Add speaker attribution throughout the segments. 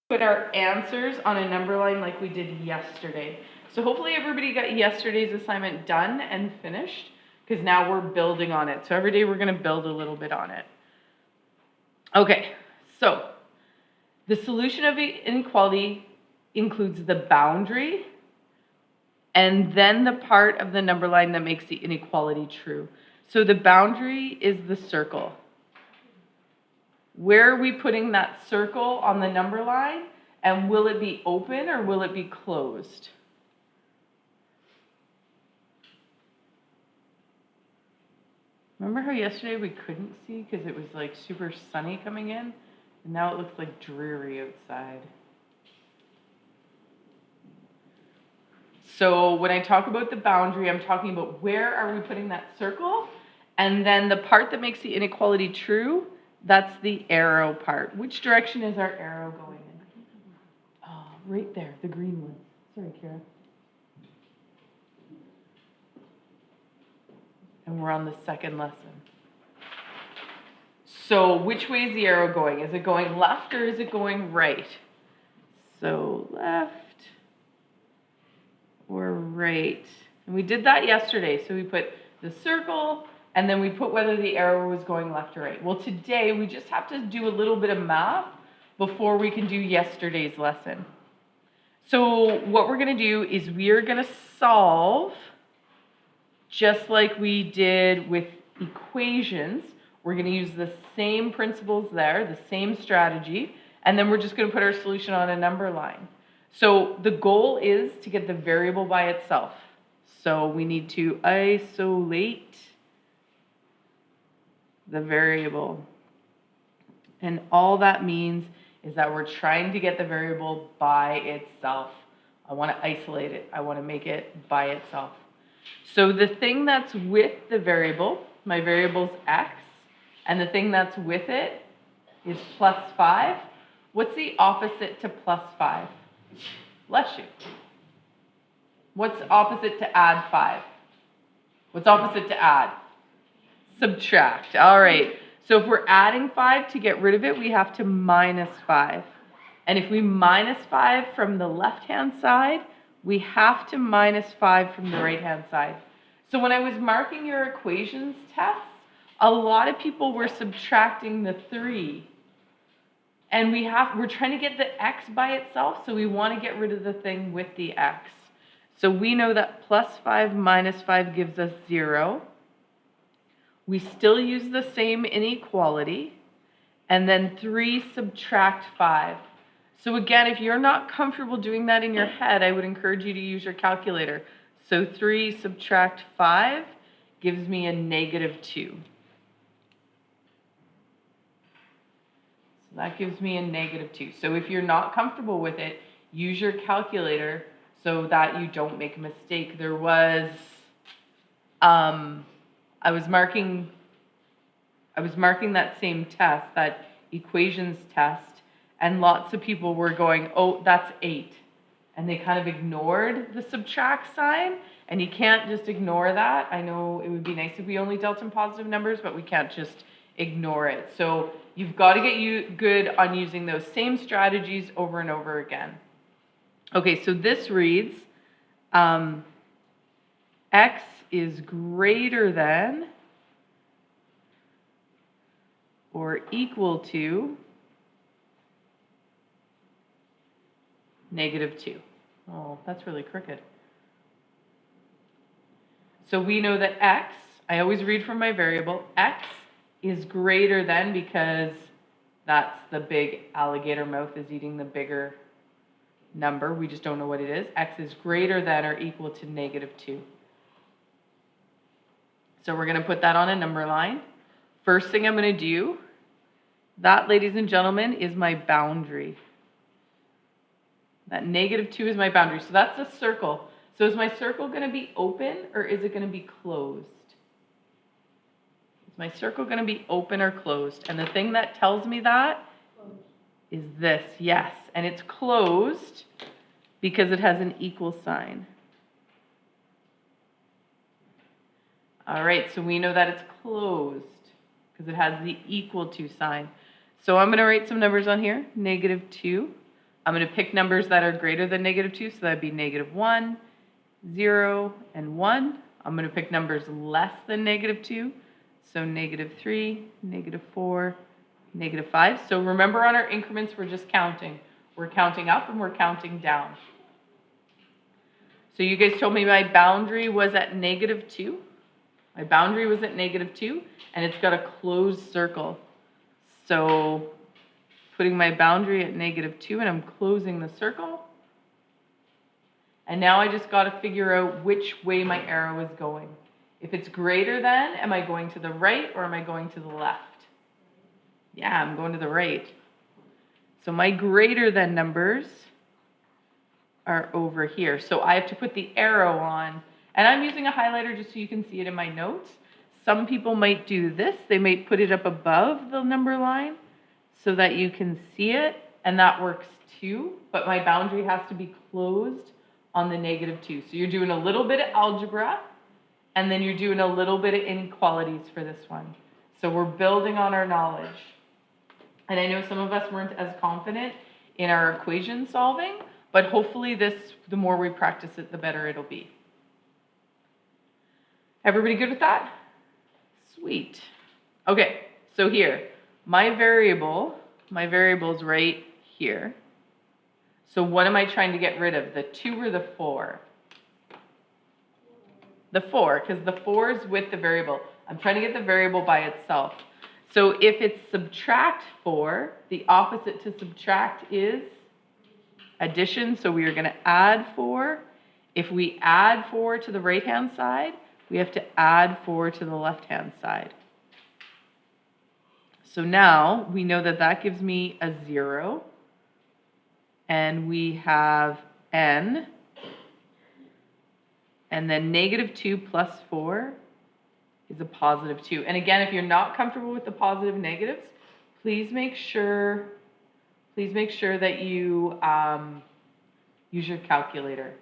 Speaker 1: put our answers on a number line like we did yesterday. So hopefully everybody got yesterday's assignment done and finished, because now we're building on it. So every day we're going to build a little bit on it. Okay, so the solution of inequality includes the boundary and then the part of the number line that makes the inequality true. So the boundary is the circle. Where are we putting that circle on the number line? And will it be open or will it be closed? Remember how yesterday we couldn't see because it was like super sunny coming in? And now it looks like dreary outside. So when I talk about the boundary, I'm talking about where are we putting that circle? And then the part that makes the inequality true, that's the arrow part. Which direction is our arrow going in? Oh, right there, the green one. Sorry, Kira. And we're on the second lesson. So which way is the arrow going? Is it going left or is it going right? So left or right. And we did that yesterday. So we put the circle and then we put whether the arrow was going left or right. Well, today we just have to do a little bit of math before we can do yesterday's lesson. So what we're going to do is we are going to solve just like we did with equations. We're going to use the same principles there, the same strategy, and then we're just going to put our solution on a number line. So the goal is to get the variable by itself. So we need to isolate the variable. And all that means is that we're trying to get the variable by itself. I want to isolate it. I want to make it by itself. So the thing that's with the variable, my variable's x, and the thing that's with it is plus 5. What's the opposite to plus 5? Bless you. What's opposite to add 5? What's opposite to add? Subtract. All right. So if we're adding 5, to get rid of it, we have to minus 5. And if we minus 5 from the left-hand side, we have to minus 5 from the right-hand side. So when I was marking your equations tests, a lot of people were subtracting the 3. And we're trying to get the x by itself, so we want to get rid of the thing with the x. So we know that plus 5 minus 5 gives us 0. We still use the same inequality. And then 3 subtract 5. So again, if you're not comfortable doing that in your head, I would encourage you to use your calculator. So 3 subtract 5 gives me a negative 2. So that gives me a negative 2. So if you're not comfortable with it, use your calculator so that you don't make a mistake. There was, I was marking that same test, that equations test, and lots of people were going, oh, that's 8. And they kind of ignored the subtract sign, and you can't just ignore that. I know it would be nice if we only dealt in positive numbers, but we can't just ignore it. So you've got to get good on using those same strategies over and over again. Okay, so this reads, x is greater than or equal to negative 2. Oh, that's really crooked. So we know that x, I always read from my variable, x is greater than, because that's the big alligator mouth is eating the bigger number. We just don't know what it is. X is greater than or equal to negative 2. So we're going to put that on a number line. First thing I'm going to do, that, ladies and gentlemen, is my boundary. That negative 2 is my boundary. So that's a circle. So is my circle going to be open or is it going to be closed? Is my circle going to be open or closed? And the thing that tells me that is this, yes. And it's closed because it has an equal sign. All right, so we know that it's closed because it has the equal to sign. So I'm going to write some numbers on here. Negative 2 I'm going to pick numbers that are greater than -2, so that'd be -1, 0, and 1. I'm going to pick numbers less than -2, so -3, -4, -5. So remember, on our increments, we're just counting. We're counting up and we're counting down. So you guys told me my boundary was at -2. My boundary was at -2, and it's got a closed circle. So putting my boundary at -2, and I'm closing the circle. And now I just got to figure out which way my arrow is going. If it's greater than, am I going to the right or am I going to the left? Yeah, I'm going to the right. So my greater than numbers are over here. So I have to put the arrow on. And I'm using a highlighter just so you can see it in my notes. Some people might do this. They might put it up above the number line so that you can see it. And that works too. But my boundary has to be closed on the -2. So you're doing a little bit of algebra, and then you're doing a little bit of inequalities for this one. So we're building on our knowledge. And I know some of us weren't as confident in our equation solving, but hopefully the more we practice it, the better it'll be. Everybody good with that? Sweet. Okay, so here, my variable's right here. So what am I trying to get rid of, the 2 or the 4? The 4, because the 4 is with the variable. I'm trying to get the variable by itself. So if it's subtract 4, the opposite to subtract is addition. So we are going to add 4. If we add 4 to the right-hand side, we have to add 4 to the left-hand side. So now we know that that gives me a 0. And we have n. And then -2 plus 4 is a +2. And again, if you're not comfortable with the positive negatives, please make sure that you use your calculator.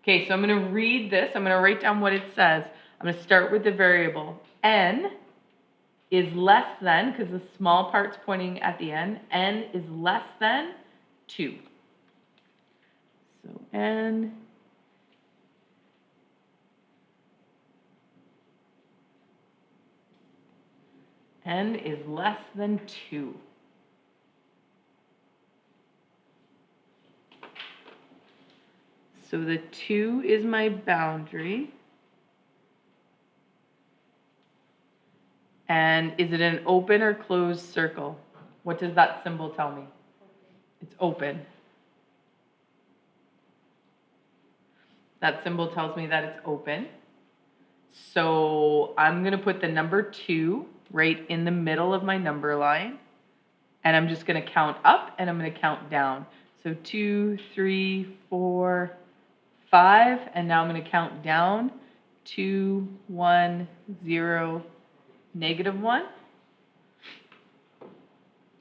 Speaker 1: Okay, so I'm going to read this. I'm going to write down what it says. I'm going to start with the variable. N is less than, because the small part's pointing at the end, n is less than 2. So n is less than 2. So the 2 is my boundary. And is it an open or closed circle? What does that symbol tell me? It's open. That symbol tells me that it's open. So I'm going to put the number 2 right in the middle of my number line. And I'm just going to count up and I'm going to count down. So 2, 3, 4, 5. And now I'm going to count down. 2, 1, 0, -1.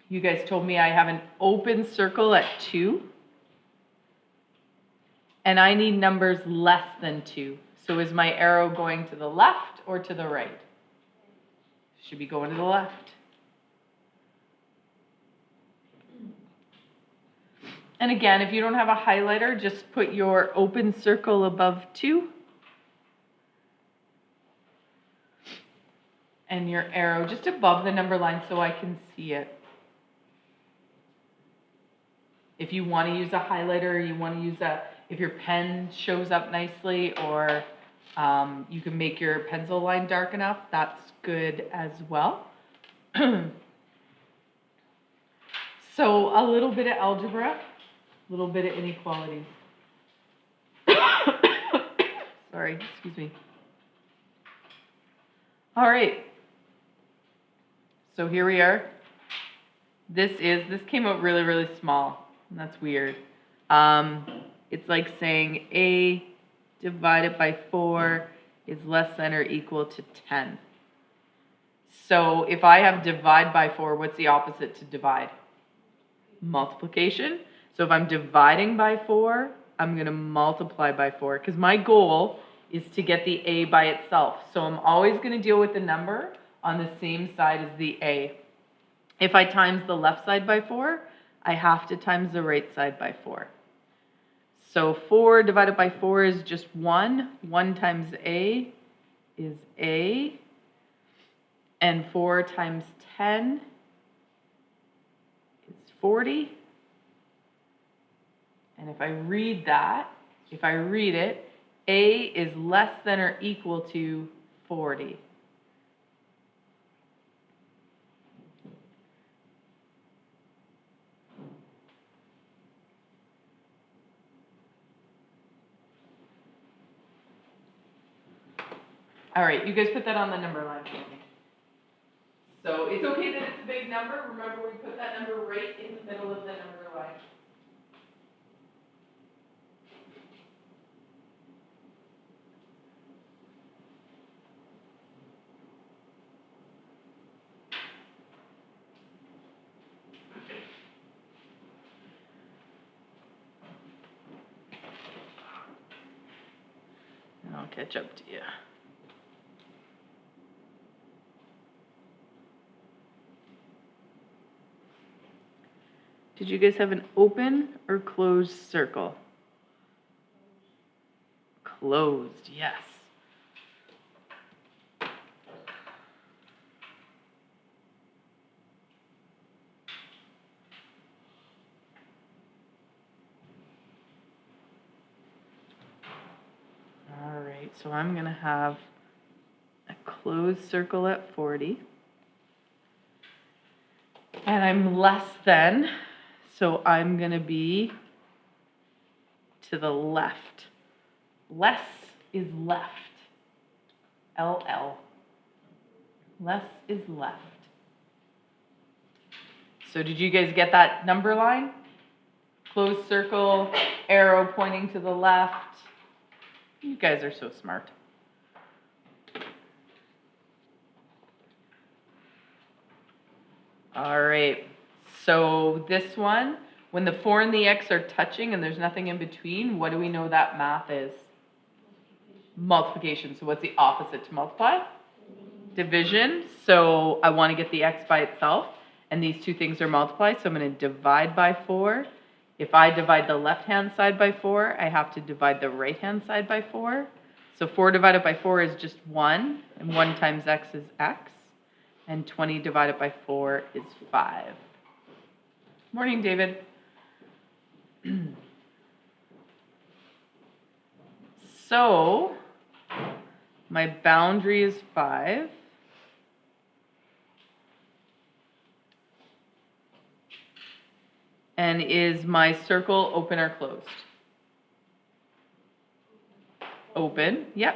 Speaker 1: You guys told me I have an open circle at 2. And I need numbers less than 2. So is my arrow going to the left or to the right? Should be going to the left. And again, if you don't have a highlighter, just put your open circle above 2. And your arrow just above the number line so I can see it. If you want to use a highlighter, or you want to use if your pen shows up nicely, or you can make your pencil line dark enough, that's good as well. So a little bit of algebra, a little bit of inequalities. Sorry, excuse me. All right. So here we are. This came out really, really small. And that's weird. It's like saying A divided by 4 is less than or equal to 10. So if I have divide by 4, what's the opposite to divide? Multiplication. So if I'm dividing by 4, I'm going to multiply by 4, because my goal is to get the A by itself. So I'm always going to deal with the number on the same side as the A. If I times the left side by 4, I have to times the right side by 4. So 4 divided by 4 is just 1. 1 times A is A. And 4 times 10 is 40. And if I read it, A is less than or equal to 40. All right, you guys put that on the number line for me. So it's okay that it's a big number. Remember, we put that number right in the middle of the number line. And I'll catch up to you. Did you guys have an open or closed circle? Closed, yes. All right, so I'm going to have a closed circle at 40. And I'm less than, so I'm going to be to the left. Less is left. LL. Less is left. So did you guys get that number line? Closed circle, arrow pointing to the left. You guys are so smart. All right, so this one, when the 4 and the x are touching and there's nothing in between, what do we know that math is? Multiplication. So what's the opposite to multiply? Division. So I want to get the x by itself, and these two things are multiplied, so I'm going to divide by 4. If I divide the left-hand side by 4, I have to divide the right-hand side by 4. So 4 divided by 4 is just 1, and 1 times x is x. And 20 divided by 4 is 5. Morning, David. So, my boundary is 5. And is my circle open or closed? Open, yep.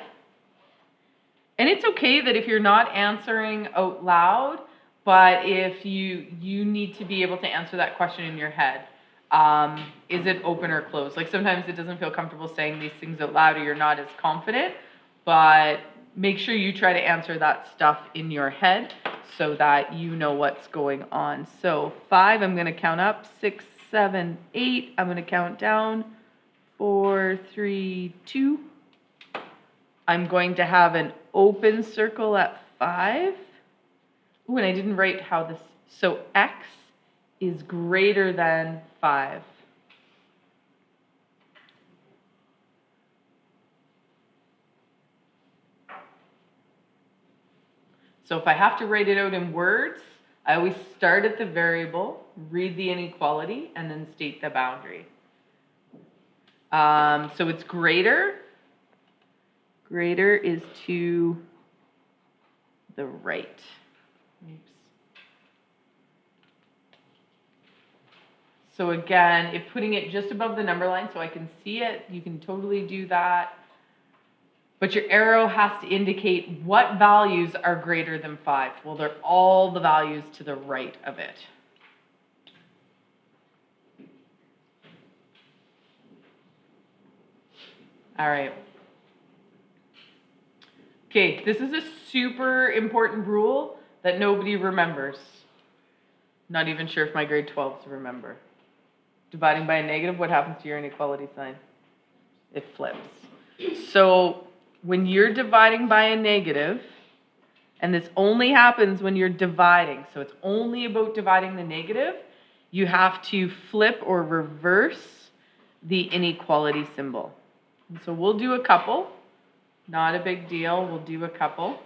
Speaker 1: And it's okay that if you're not answering out loud, but if you need to be able to answer that question in your head. Is it open or closed? Like sometimes it doesn't feel comfortable saying these things out loud or you're not as confident, but make sure you try to answer that stuff in your head so that you know what's going on. So 5, I'm going to count up, 6, 7, 8, I'm going to count down, 4, 3, 2. I'm going to have an open circle at 5. Ooh, and I didn't write how this, so x is greater than 5. So if I have to write it out in words, I always start at the variable, read the inequality, and then state the boundary. So it's greater. Greater is to the right. Oops. So again, if putting it just above the number line so I can see it, you can totally do that. But your arrow has to indicate what values are greater than 5. Well, they're all the values to the right of it. All right. Okay, this is a super important rule that nobody remembers. Not even sure if my grade 12s remember. Dividing by a negative, what happens to your inequality sign? It flips. So when you're dividing by a negative, and this only happens when you're dividing, so it's only about dividing the negative, you have to flip or reverse the inequality symbol. And so we'll do a couple. Not a big deal. We'll do a couple.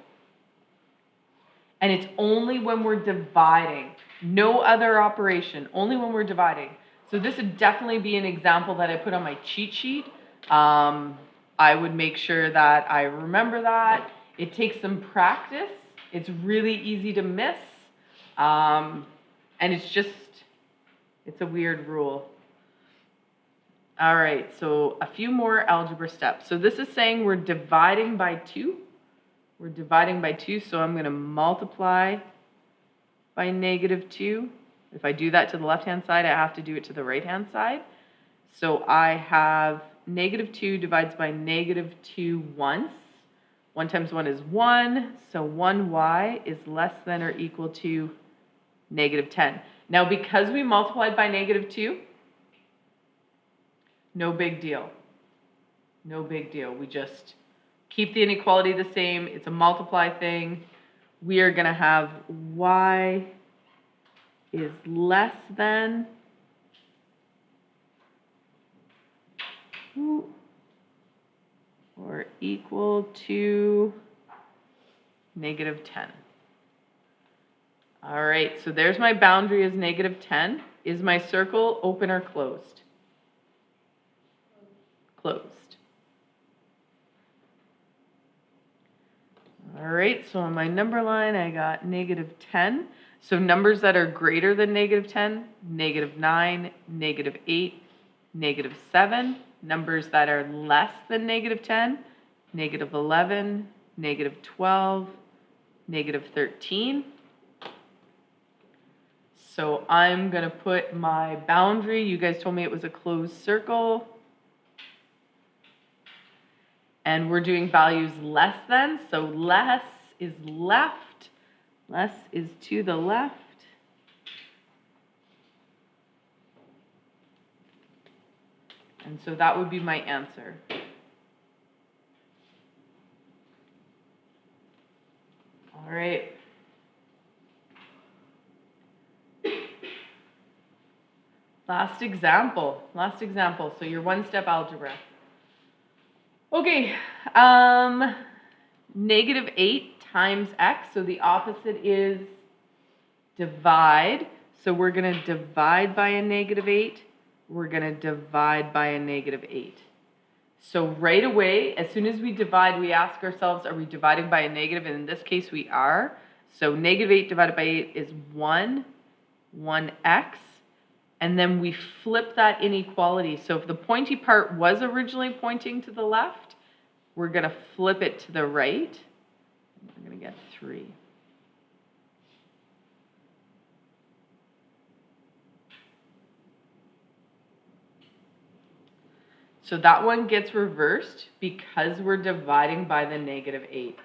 Speaker 1: And it's only when we're dividing. No other operation. Only when we're dividing. So this would definitely be an example that I put on my cheat sheet. I would make sure that I remember that. It takes some practice. It's really easy to miss. And it's a weird rule. All right, so a few more algebra steps. So this is saying we're dividing by 2. We're dividing by 2, so I'm going to multiply by -2. If I do that to the left-hand side, I have to do it to the right-hand side. So I have -2 divides by -2 once. 1 times 1 is 1, so 1y is less than or equal to -10. Now, because we multiplied by -2, no big deal. No big deal. We just keep the inequality the same. It's a multiply thing. We are going to have y is less than or equal to -10. All right, so there's my boundary is -10. Is my circle open or closed? Closed. All right, so on my number line, I got -10. So numbers that are greater than -10, -9, -8, -7. Numbers that are less than -10, -11, -12, -13. So I'm going to put my boundary. You guys told me it was a closed circle. And we're doing values less than, so less is left, less is to the left. And so that would be my answer. All right. Last example. So your one-step algebra. Okay, -8 times x, so the opposite is divide. So we're going to divide by a -8. We're going to divide by a -8. So right away, as soon as we divide, we ask ourselves, are we dividing by a negative? And in this case, we are. So -8 divided by 8 is 1x. And then we flip that inequality. So if the pointy part was originally pointing to the left, we're going to flip it to the right. We're going to get 3. So that one gets reversed because we're dividing by the -8.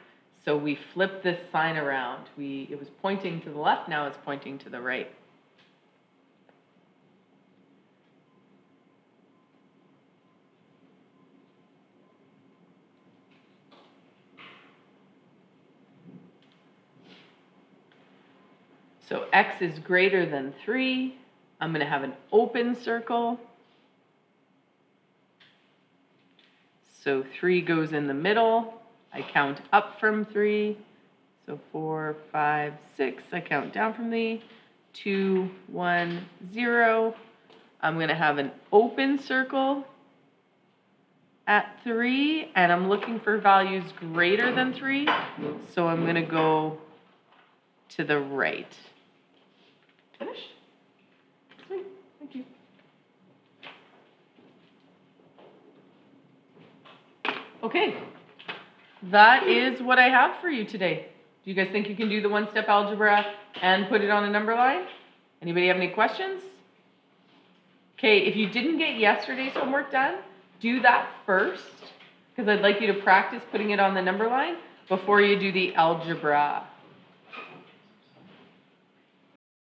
Speaker 1: So we flip this sign around. It was pointing to the left, now it's pointing to the right. So x is greater than 3. I'm going to have an open circle. So 3 goes in the middle. I count up from 3. So 4, 5, 6. I count down from 2, 1, 0. I'm going to have an open circle at 3. And I'm looking for values greater than 3. So I'm going to go to the right. Finished? Sweet. Thank you. Okay, that is what I have for you today. Do you guys think you can do the one-step algebra and put it on a number line? Anybody have any questions? Okay, if you didn't get yesterday's homework done, do that first, because I'd like you to practice putting it on the number line before you do the algebra.